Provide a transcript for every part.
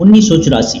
1984।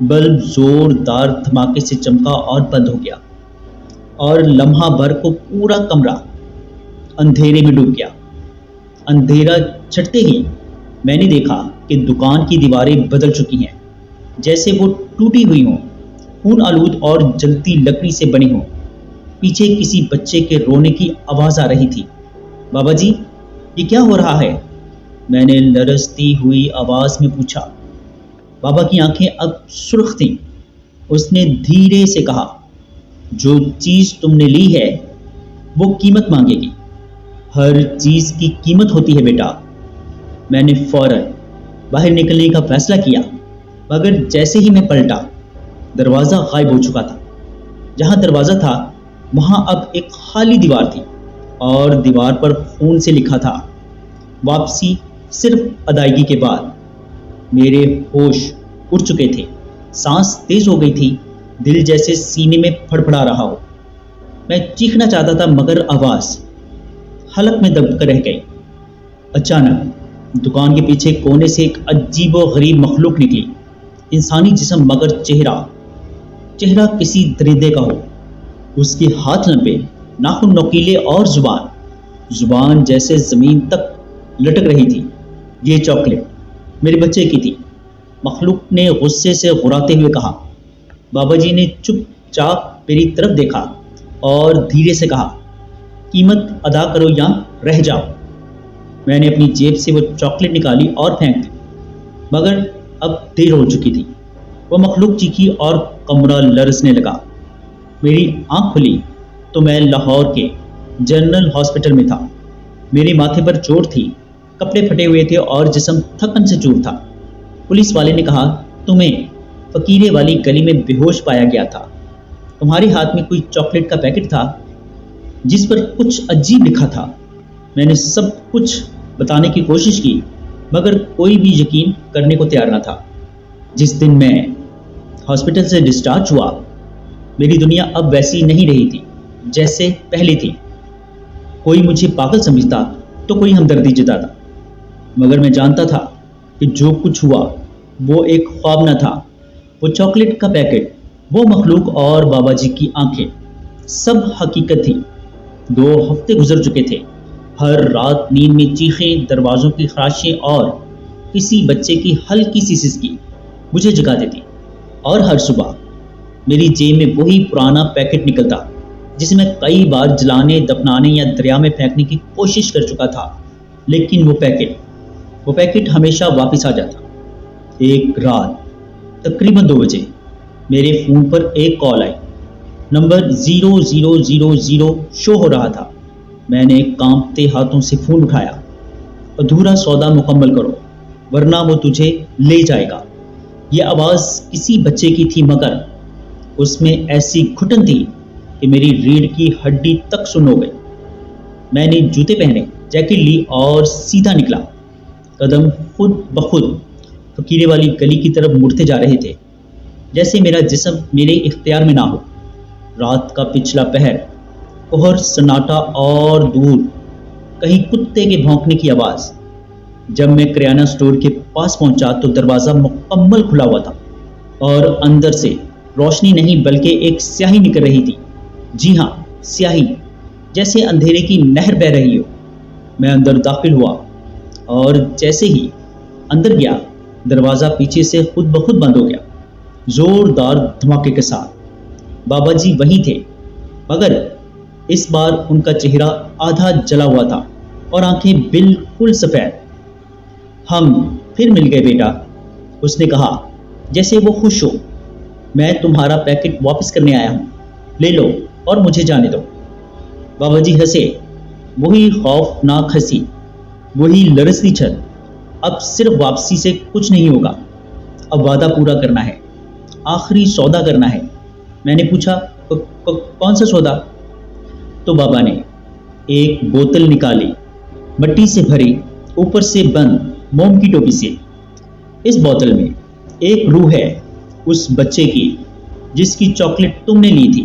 Bulb زوردار دھماکے سے چمکا اور بند ہو گیا، اور لمحہ بھر کو پورا کمرہ اندھیرے میں ڈوب گیا۔ اندھیرا چھٹتے ہی میں نے دیکھا کہ دکان کی دیواریں بدل چکی ہیں، جیسے وہ ٹوٹی ہوئی ہوں، خون آلود اور جلتی لکڑی سے بنی ہوں۔ پیچھے کسی بچے کے رونے کی آواز آ رہی تھی۔ بابا جی، یہ کیا ہو رہا ہے؟ میں نے لرزتی ہوئی آواز میں پوچھا۔ بابا کی آنکھیں اب سرخ تھیں۔ اس نے دھیرے سے کہا، جو چیز تم نے لی ہے وہ قیمت مانگے گی۔ ہر چیز کی قیمت ہوتی ہے بیٹا۔ میں نے فوراً باہر نکلنے کا فیصلہ کیا، مگر جیسے ہی میں پلٹا، دروازہ غائب ہو چکا تھا۔ جہاں دروازہ تھا وہاں اب ایک خالی دیوار تھی، اور دیوار پر خون سے لکھا تھا، واپسی صرف ادائیگی کے بعد۔ میرے ہوش اڑ چکے تھے، سانس تیز ہو گئی تھی، دل جیسے سینے میں پھڑپڑا رہا ہو۔ میں چیخنا چاہتا تھا مگر آواز حلق میں دب کر رہ گئی۔ اچانک دکان کے پیچھے کونے سے ایک عجیب و غریب مخلوق نکلی، انسانی جسم مگر چہرہ کسی درندے کا ہو۔ اس کے ہاتھ لمبے، ناخن نوکیلے اور زبان جیسے زمین تک لٹک رہی تھی۔ یہ چاکلیٹ میرے بچے کی تھی، مخلوق نے غصے سے غراتے ہوئے کہا۔ بابا جی نے چپ چاپ میری طرف دیکھا اور دھیرے سے کہا، قیمت ادا کرو یا رہ جاؤ۔ میں نے اپنی جیب سے وہ چاکلیٹ نکالی اور پھینک دی، مگر اب دیر ہو چکی تھی۔ وہ مخلوق چیخی اور کمرہ لرزنے لگا۔ میری آنکھ کھلی تو میں لاہور کے جنرل ہاسپٹل میں تھا۔ میرے ماتھے پر چوٹ تھی، کپڑے پھٹے ہوئے تھے اور جسم تھکن سے چور تھا۔ پولیس والے نے کہا، تمہیں فقیرے والی گلی میں بے ہوش پایا گیا تھا۔ تمہارے ہاتھ میں کوئی چاکلیٹ کا پیکٹ تھا جس پر کچھ عجیب لکھا تھا۔ میں نے سب کچھ بتانے کی کوشش کی، مگر کوئی بھی یقین کرنے کو تیار نہ تھا۔ جس دن میں ہاسپٹل سے ڈسچارج ہوا، میری دنیا اب ویسی نہیں رہی تھی جیسے پہلے تھی۔ کوئی مجھے پاگل سمجھتا تو کوئی ہمدردی جتاتا، مگر میں جانتا تھا کہ جو کچھ ہوا وہ ایک خواب نہ تھا۔ وہ چاکلیٹ کا پیکٹ، وہ مخلوق اور بابا جی کی آنکھیں، سب حقیقت تھی۔ 2 ہفتے گزر چکے تھے۔ ہر رات نیند میں چیخیں، دروازوں کی خراشیں اور کسی بچے کی ہلکی سی سسکی مجھے جگا دیتی، اور ہر صبح میری جیب میں وہی پرانا پیکٹ نکلتا جسے میں کئی بار جلانے، دفنانے یا دریا میں پھینکنے کی کوشش کر چکا تھا، لیکن وہ پیکٹ ہمیشہ واپس آ جاتا۔ ایک رات تقریباً 2 بجے میرے فون پر ایک کال آئی۔ نمبر 0000 شو ہو رہا تھا۔ میں نے کانپتے ہاتھوں سے فون اٹھایا۔ ادھورا سودا مکمل کرو ورنہ وہ تجھے لے جائے گا۔ یہ آواز کسی بچے کی تھی، مگر اس میں ایسی گھٹن تھی کہ میری ریڑھ کی ہڈی تک سن ہو گئی۔ میں نے جوتے پہنے، جیکٹ لی اور سیدھا نکلا۔ قدم خود بخود فقیرے والی گلی کی طرف مڑتے جا رہے تھے، جیسے میرا جسم میرے اختیار میں نہ ہو۔ رات کا پچھلا پہر، کوہر، سناٹا اور دور کہیں کتے کے بھونکنے کی آواز۔ جب میں کریانہ سٹور کے پاس پہنچا تو دروازہ مکمل کھلا ہوا تھا، اور اندر سے روشنی نہیں بلکہ ایک سیاہی نکل رہی تھی۔ جی ہاں، سیاہی، جیسے اندھیرے کی نہر بہہ رہی ہو۔ میں اندر داخل ہوا، اور جیسے ہی اندر گیا دروازہ پیچھے سے خود بخود بند ہو گیا، زوردار دھماکے کے ساتھ۔ بابا جی وہیں تھے، مگر اس بار ان کا چہرہ آدھا جلا ہوا تھا اور آنکھیں بالکل سفید۔ ہم پھر مل گئے بیٹا، اس نے کہا جیسے وہ خوش ہو۔ میں تمہارا پیکٹ واپس کرنے آیا ہوں، لے لو اور مجھے جانے دو۔ بابا جی ہنسے، وہی خوفناک ہنسی، وہی لرزتی چھت۔ اب صرف واپسی سے کچھ نہیں ہوگا، اب وعدہ پورا کرنا ہے، آخری سودا کرنا ہے۔ میں نے پوچھا، کون سا سودا؟ تو بابا نے ایک بوتل نکالی، مٹی سے بھری، اوپر سے بند، موم کی ٹوپی سے۔ اس بوتل میں ایک روح ہے اس بچے کی جس کی چاکلیٹ تم نے لی تھی۔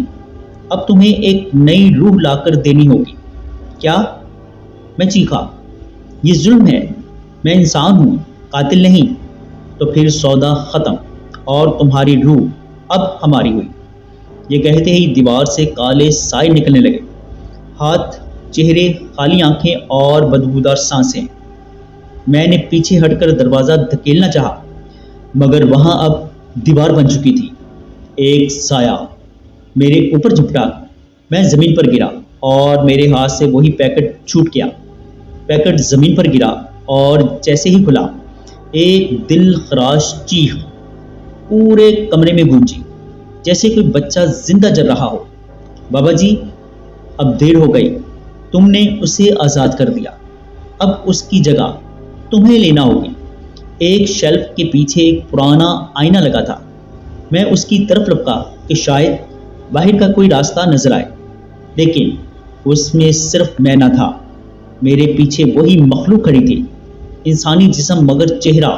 اب تمہیں ایک نئی روح لا کر دینی ہوگی۔ کیا؟ میں چیخا، یہ ظلم ہے، میں انسان ہوں، قاتل نہیں۔ تو پھر سودا ختم، اور تمہاری روح اب ہماری ہوئی۔ یہ کہتے ہی دیوار سے کالے سائے نکلنے لگے، ہاتھ، چہرے، خالی آنکھیں اور بدبودار سانسیں۔ میں نے پیچھے ہٹ کر دروازہ دھکیلنا چاہا، مگر وہاں اب دیوار بن چکی تھی۔ ایک سایہ میرے اوپر جھپٹا، میں زمین پر گرا اور میرے ہاتھ سے وہی پیکٹ چھوٹ گیا۔ پیکٹ زمین پر گرا اور جیسے ہی کھلا، ایک دل خراش چیخ پورے کمرے میں گونجی، جیسے کوئی بچہ زندہ جل رہا ہو۔ بابا جی، اب دیر ہو گئی، تم نے اسے آزاد کر دیا، اب اس کی جگہ تمہیں لینا ہوگی۔ ایک شیلف کے پیچھے ایک پرانا آئینہ لگا تھا۔ میں اس کی طرف لپکا کہ شاید باہر کا کوئی راستہ نظر آئے، لیکن اس میں صرف میں نہ تھا۔ میرے پیچھے وہی مخلوق کھڑی تھی، انسانی جسم مگر چہرہ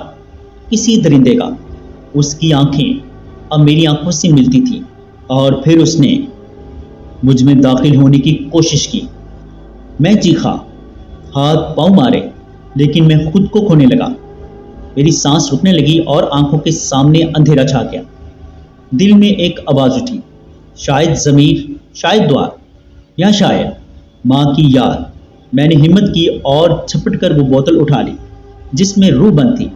کسی درندے کا۔ اس کی آنکھیں اب میری آنکھوں سے ملتی تھیں، اور پھر اس نے مجھ میں داخل ہونے کی کوشش کی۔ میں چیخا، ہاتھ پاؤں مارے، لیکن میں خود کو کھونے لگا۔ میری سانس رکنے لگی اور آنکھوں کے سامنے اندھیرا چھا گیا۔ دل میں ایک آواز اٹھی، شاید ضمیر، شاید دعا، یا شاید ماں کی یاد۔ میں نے ہمت کی اور جھپٹ کر وہ بوتل اٹھا لی جس میں روح بند تھی۔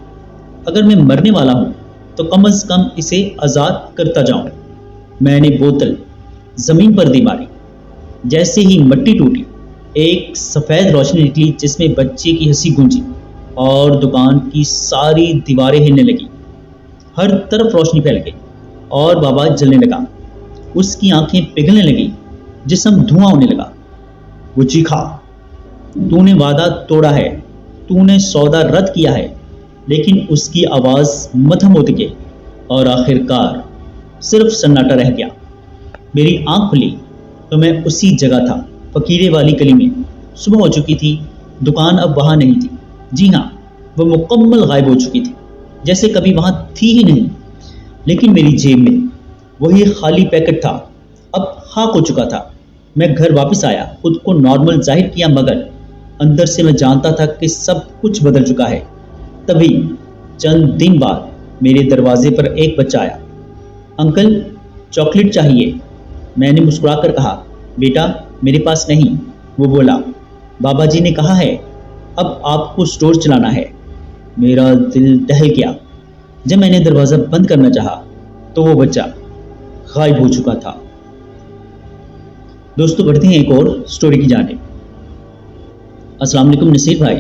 اگر میں مرنے والا ہوں تو کم از کم اسے آزاد کرتا جاؤں۔ میں نے بوتل زمین پر دی ماری۔ جیسے ہی مٹی ٹوٹی، ایک سفید روشنی نکلی جس میں بچے کی ہنسی گونجی اور دکان کی ساری دیواریں ہلنے لگی۔ ہر طرف روشنی پھیل گئی اور بابا جلنے لگا۔ اس کی آنکھیں پگھلنے لگیں، جسم دھواں ہونے لگا۔ وہ چیخا، تو نے وعدہ توڑا ہے، تو نے سودا رد کیا ہے۔ لیکن اس کی آواز مدھم ہوتی گئی اور آخر کار صرف سناٹا رہ گیا۔ میری آنکھ کھلی تو میں اسی جگہ تھا، فقیرے والی گلی میں۔ صبح ہو چکی تھی، دکان اب وہاں نہیں تھی۔ جی ہاں، وہ مکمل غائب ہو چکی تھی، جیسے کبھی وہاں تھی ہی نہیں۔ لیکن میری جیب میں وہی خالی پیکٹ تھا، اب خاک ہو چکا تھا۔ میں گھر واپس آیا، خود کو نارمل ظاہر کیا، مگر اندر سے میں جانتا تھا کہ سب کچھ بدل چکا ہے۔ تبھی چند دن بعد میرے دروازے پر ایک بچہ آیا۔ انکل، چاکلیٹ چاہیے؟ میں نے مسکرا کر کہا، بیٹا میرے پاس نہیں۔ وہ بولا، بابا جی نے کہا ہے اب آپ کو سٹور چلانا ہے۔ میرا دل دہل گیا۔ جب میں نے دروازہ بند کرنا چاہا تو وہ بچہ غائب ہو چکا تھا۔ دوستو، بڑھتے ہیں ایک اور سٹوری کی جانب۔ السلام علیکم نصیر بھائی،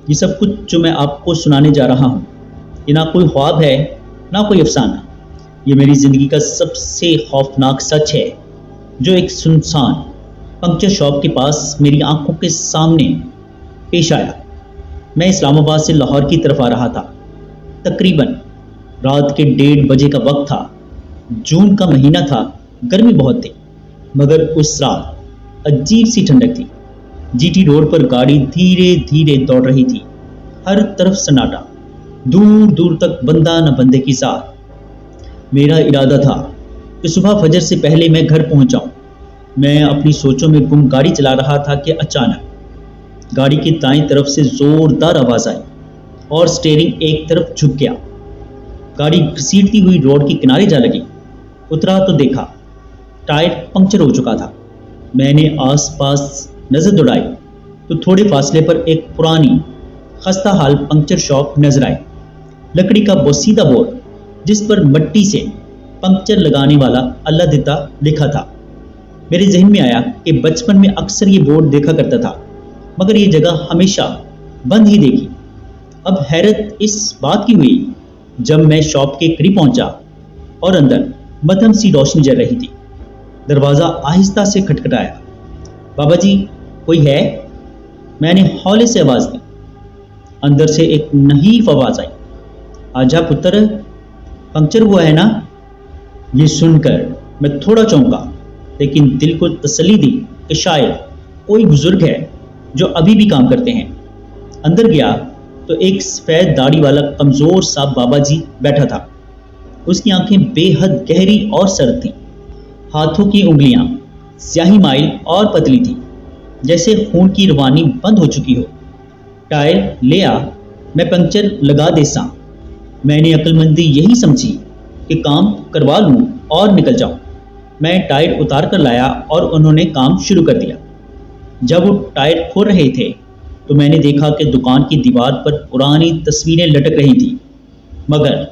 یہ سب کچھ جو میں آپ کو سنانے جا رہا ہوں، یہ نہ کوئی خواب ہے نہ کوئی افسانہ، یہ میری زندگی کا سب سے خوفناک سچ ہے جو ایک سنسان پنکچر شاپ کے پاس میری آنکھوں کے سامنے پیش آیا۔ میں اسلام آباد سے لاہور کی طرف آ رہا تھا۔ تقریباً رات کے 1:30 بجے کا وقت تھا۔ جون کا مہینہ تھا، گرمی بہت تھی، مگر اس رات عجیب سی ٹھنڈک تھی۔ جی ٹی روڈ پر گاڑی دھیرے دھیرے دوڑ رہی تھی، ہر طرف سناٹا، دور دور تک بندہ نہ بندے کی ذات۔ میرا ارادہ تھا کہ صبح فجر سے پہلے میں گھر پہنچ جاؤں۔ میں اپنی سوچوں میں گم گاڑی چلا رہا تھا کہ اچانک گاڑی کی دائیں طرف سے زوردار آواز آئی اور سٹیئرنگ ایک طرف جھک گیا۔ گاڑی گھسیٹتی ہوئی روڈ کے کنارے جا لگی۔ اترا تو دیکھا ٹائر پنکچر ہو چکا تھا۔ میں نے آس پاس نظر دوڑائی تو تھوڑے فاصلے پر ایک پرانی خستہ حال پنکچر شاپ نظر آئی۔ لکڑی کا بوسیدہ بورڈ جس پر مٹی سے پنکچر لگانے والا اللہ دیتا لکھا تھا۔ میرے ذہن میں آیا کہ بچپن میں اکثر یہ بورڈ دیکھا کرتا تھا، مگر یہ جگہ ہمیشہ بند ہی دیکھی۔ اب حیرت اس بات کی ہوئی جب میں شاپ کے قریب پہنچا اور اندر مدھم سی روشنی جل رہی تھی۔ دروازہ آہستہ سے کھٹکھٹایا۔ بابا جی، کوئی ہے؟ میں نے ہولے سے آواز دی۔ اندر سے ایک نحیف آواز آئی، آجا پتر، پنکچر ہوا ہے نا؟ یہ سن کر میں تھوڑا چونکا، لیکن دل کو تسلی دی کہ شاید کوئی بزرگ ہے جو ابھی بھی کام کرتے ہیں۔ اندر گیا تو ایک سفید داڑھی والا کمزور سا بابا جی بیٹھا تھا۔ اس کی آنکھیں بے حد گہری اور سرد تھیں۔ ہاتھوں کی انگلیاں سیاہی مائل اور پتلی تھیں، جیسے خون کی روانی بند ہو چکی ہو۔ ٹائر لے آ، میں پنکچر لگا دے ساں۔ میں نے عقل مندی یہی سمجھی کہ کام کروا لوں اور نکل جاؤں۔ میں ٹائر اتار کر لایا اور انہوں نے کام شروع کر دیا۔ جب وہ ٹائر کھول رہے تھے تو میں نے دیکھا کہ دکان کی دیوار پر پرانی تصویریں لٹک رہی تھیں، مگر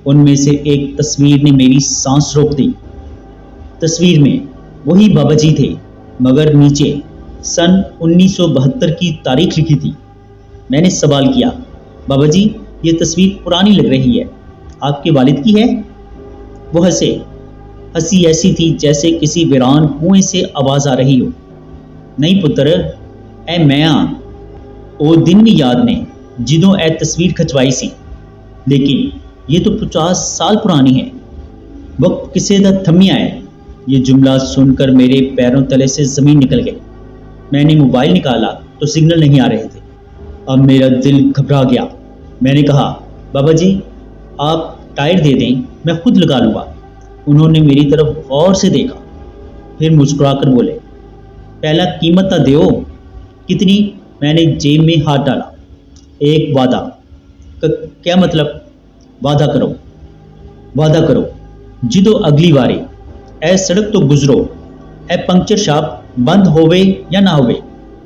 ان میں سے ایک تصویر نے میری سانس روک دی۔ تصویر میں وہی بابا جی تھے، مگر نیچے سن 1972 کی تاریخ لکھی تھی۔ میں نے سوال کیا، بابا جی یہ تصویر پرانی لگ رہی ہے، آپ کے والد کی ہے؟ وہ ہنسے۔ ہنسی ایسی تھی جیسے کسی ویران کنویں سے آواز آ رہی ہو۔ نہیں پتر، اے میاں، او دن بھی یاد نے جدوں اے تصویر کھچوائی سی، لیکن یہ تو 50 سال پرانی ہے۔ وقت کسے دا تھمیا ہے۔ یہ جملہ سن کر میرے پیروں تلے سے زمین نکل گئی۔ میں نے موبائل نکالا تو سگنل نہیں آ رہے تھے۔ اب میرا دل گھبرا گیا۔ میں نے کہا، بابا جی آپ ٹائر دے دیں، میں خود لگا لوں گا۔ انہوں نے میری طرف غور سے دیکھا، پھر مسکرا کر بولے، پہلا قیمت تا دیو۔ کتنی؟ میں نے جیب میں ہاتھ ڈالا۔ ایک وعدہ۔ کیا مطلب؟ وعدہ کرو، وعدہ کرو جدو اگلی باری اے سڑک تو گزرو، اے پنکچر شاپ بند ہوئے یا نہ ہوئے،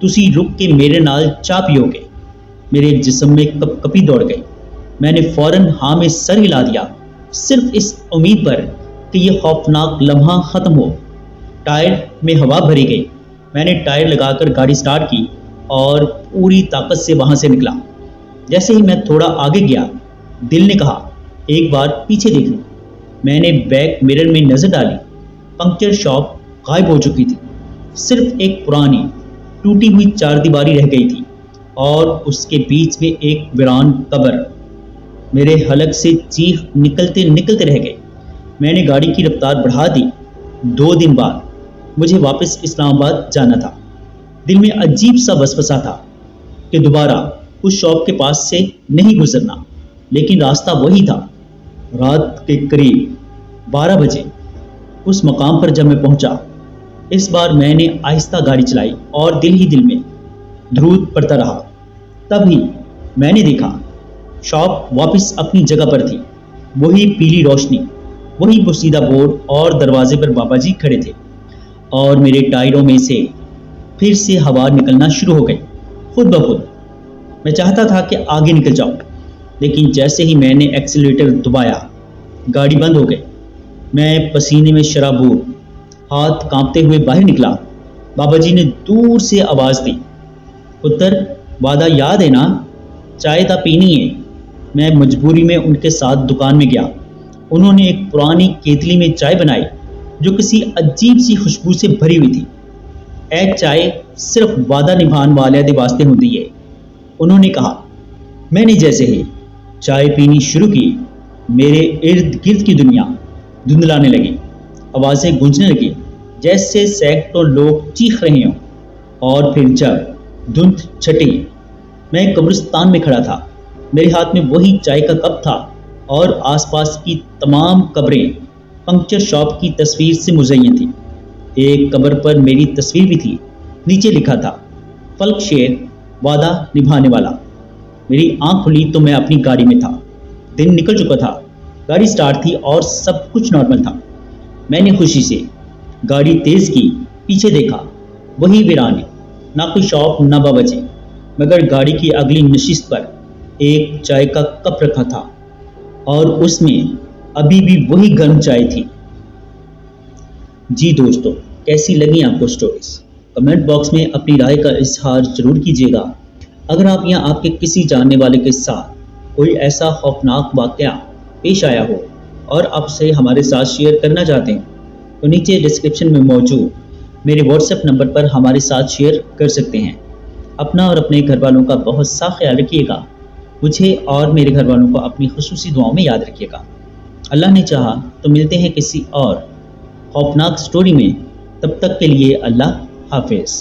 تسی رک کے میرے نال چاہ پیو گے۔ میرے جسم میں کپ کپی دوڑ گئی۔ میں نے فوراً ہاں میں سر ہلا دیا، صرف اس امید پر کہ یہ خوفناک لمحہ ختم ہو۔ ٹائر میں ہوا بھری گئی۔ میں نے ٹائر لگا کر گاڑی سٹارٹ کی اور پوری طاقت سے وہاں سے نکلا۔ جیسے ہی میں تھوڑا آگے گیا، دل نے کہا، ایک بار پیچھے دیکھ لوں۔ میں نے بیک مرر میں نظر ڈالی۔ پنکچر شاپ غائب ہو چکی تھی، صرف ایک پرانی ٹوٹی ہوئی چار دیواری رہ گئی تھی اور اس کے بیچ میں ایک ویران قبر۔ میرے حلق سے چیخ نکلتے نکلتے رہ گئی۔ میں نے گاڑی کی رفتار بڑھا دی۔ 2 دن بعد مجھے واپس اسلام آباد جانا تھا۔ دل میں عجیب سا وسوسہ تھا کہ دوبارہ اس شاپ کے پاس سے نہیں گزرنا، لیکن راستہ وہی تھا۔ رات کے قریب 12 بجے اس مقام پر جب میں پہنچا، اس بار میں نے آہستہ گاڑی چلائی اور دل ہی دل میں درود پڑھتا رہا۔ تب ہی میں نے دیکھا شاپ واپس اپنی جگہ پر تھی۔ وہی پیلی روشنی، وہی بوسیدہ بورڈ اور دروازے پر بابا جی کھڑے تھے، اور میرے ٹائروں میں سے پھر سے ہوا نکلنا شروع ہو گئی، خود بخود۔ میں چاہتا تھا کہ آگے نکل جاؤں، لیکن جیسے ہی میں نے ایکسیلیٹر دبایا، گاڑی بند ہو گئی۔ میں پسینے میں شرابور، ہاتھ کانپتے ہوئے باہر نکلا۔ بابا جی نے دور سے آواز دی، پتر وعدہ یاد ہے نا؟ چائے تا پینی ہے۔ میں مجبوری میں ان کے ساتھ دکان میں گیا۔ انہوں نے ایک پرانی کیتلی میں چائے بنائی جو کسی عجیب سی خوشبو سے بھری ہوئی تھی۔ اے چائے صرف وعدہ نبھان والے دے واسطے ہوندی ہے، انہوں نے کہا۔ میں نے جیسے ہی چائے پینی شروع کی، میرے ارد گرد کی دنیا دھندلانے لگی۔ آوازیں گونجنے لگی جیسے سینکڑوں لوگ چیخ رہے ہوں، اور پھر جب دھند چھٹی، میں قبرستان میں کھڑا تھا۔ میرے ہاتھ میں وہی چائے کا کپ تھا اور آس پاس کی تمام قبریں پنکچر شاپ کی تصویر سے مزین تھیں۔ ایک قبر پر میری تصویر بھی تھی، نیچے لکھا تھا، فلک شیر، وعدہ نبھانے والا۔ میری آنکھ کھلی تو میں اپنی گاڑی میں تھا۔ دن نکل چکا تھا، گاڑی سٹارٹ تھی اور سب کچھ نارمل تھا۔ میں نے خوشی سے گاڑی تیز کی، پیچھے دیکھا، وہی ویرانے، نہ کوئی شاپ نہ بابا جی، مگر گاڑی کی اگلی نشست پر ایک چائے کا کپ رکھا تھا اور اس میں ابھی بھی وہی گرم چائے تھی۔ جی دوستو، کیسی لگی آپ کو سٹوریز؟ کمنٹ باکس میں اپنی رائے کا اظہار ضرور کیجیے گا۔ اگر آپ یا آپ کے کسی جاننے والے کے ساتھ کوئی ایسا خوفناک واقعہ پیش آیا ہو اور آپ اسے ہمارے ساتھ شیئر کرنا چاہتے ہیں تو نیچے ڈسکرپشن میں موجود میرے واٹس ایپ نمبر پر ہمارے ساتھ شیئر کر سکتے ہیں۔ اپنا اور اپنے گھر والوں کا بہت سا خیال رکھیے گا۔ مجھے اور میرے گھر والوں کو اپنی خصوصی دعاؤں میں یاد رکھیے گا۔ اللہ نے چاہا تو ملتے ہیں کسی اور خوفناک سٹوری میں، تب تک کے لیے اللہ حافظ۔